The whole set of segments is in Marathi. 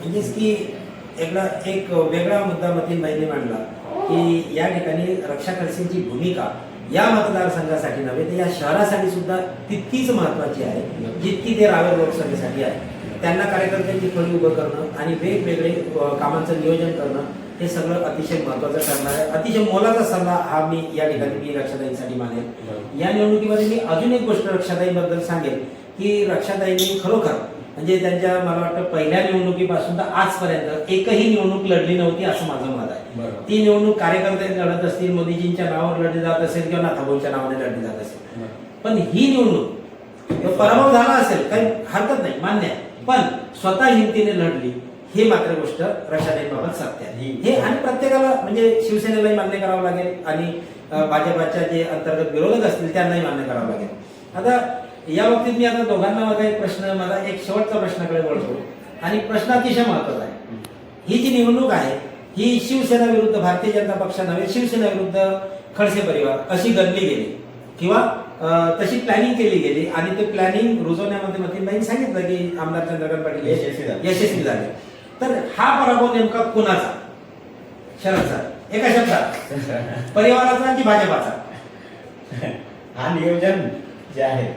म्हणजेच की एक वेगळा मुद्दा मतीनबाईंनी मांडला की या ठिकाणी रक्षा खडसेंची भूमिका या मतदारसंघासाठी नव्हे तर या शहरासाठी सुद्धा तितकीच महत्वाची आहे जितकी ते रावेर लोकसभेसाठी आहे. त्यांना कार्यकर्त्यांची फळी उभं करणं आणि वेगवेगळे कामांचं नियोजन करणं हे सगळं अतिशय महत्वाचं ठरणार आहे. अतिशय मोलाचा सल्ला हा मी या ठिकाणी मी रक्षाताईंसाठी मानेल. या निवडणुकीमध्ये मी अजून एक गोष्ट रक्षाताईंबद्दल सांगेल की रक्षाताईंनी खरोखर म्हणजे त्यांच्या मला वाटतं पहिल्या निवडणुकीपासून तर आजपर्यंत एकही निवडणूक लढली नव्हती असं माझं मत आहे. ती निवडणूक कार्यकर्ते लढत असतील, मोदीजींच्या नावावर लढली जात असेल किंवा नाथाभाऊंच्या नावाने लढली जात असेल, पण ही निवडणूक पराभव झाला असेल काही हरकत नाही, मान्य आहे, पण स्वतः हिमतीने लढली हे मात्र गोष्ट रक्षाताईंबाबत सत्य आहे. हे आणि प्रत्येकाला म्हणजे शिवसेनेलाही मान्य करावं लागेल आणि भाजपाच्या जे अंतर्गत विरोधक असतील त्यांनाही मान्य करावं लागेल. आता या बाबतीत मी आता दोघांना माझा एक प्रश्न, माझा एक शेवटचा प्रश्नाकडे वळतो आणि प्रश्न अतिशय महत्वाचा आहे. ही जी निवडणूक आहे ही शिवसेना विरुद्ध भारतीय जनता पक्ष नव्हे, शिवसेना विरुद्ध खडसे परिवार अशी गणली गेली किंवा तशी प्लॅनिंग केली गेली आणि ते प्लॅनिंग रुजवण्यामध्ये मतीनबाईंनी सांगितलं की आमदार चंद्रकांत पाटील यशस्वी झाले. तर हा पराभव नेमका कोणाचा? शरद सर एका शब्दात, परिवाराचा की भाजपाचा? हा नियोजन जे आहे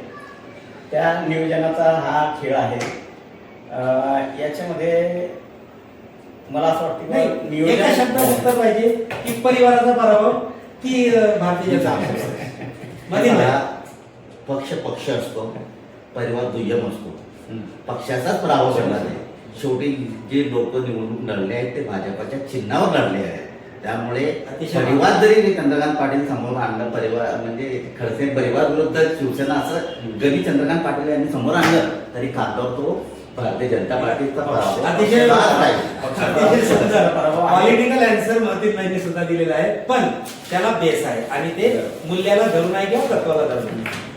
त्या नियोजनाचा हा खेळ आहे. याच्यामध्ये मला असं वाटतं नाही, एका शब्दात उत्तर पाहिजे की परिवाराचा पराभव की भारतीय जनता पक्ष पक्ष असतो, परिवार दुय्यम असतो. पक्षाचाच पराभव करणार आहे. शेवटी जे लोक निवडणूक लढले आहेत ते भाजपाच्या चिन्हावर लढले आहेत. त्यामुळे परिवार जरी चंद्रकांत पाटील समोर आणलं, परिवार म्हणजे खडसे परिवार विरुद्ध शिवसेना असं जरी चंद्रकांत पाटील यांनी समोर आणलं तरी खासदार तो भारतीय जनता पार्टीचा पॉलिटिकल आन्सर मतीनबाईंनी सुद्धा दिलेला आहे, पण त्याला बेस आहे आणि ते मूल्याला धरून आहे किंवा तत्वाला धरून आहे.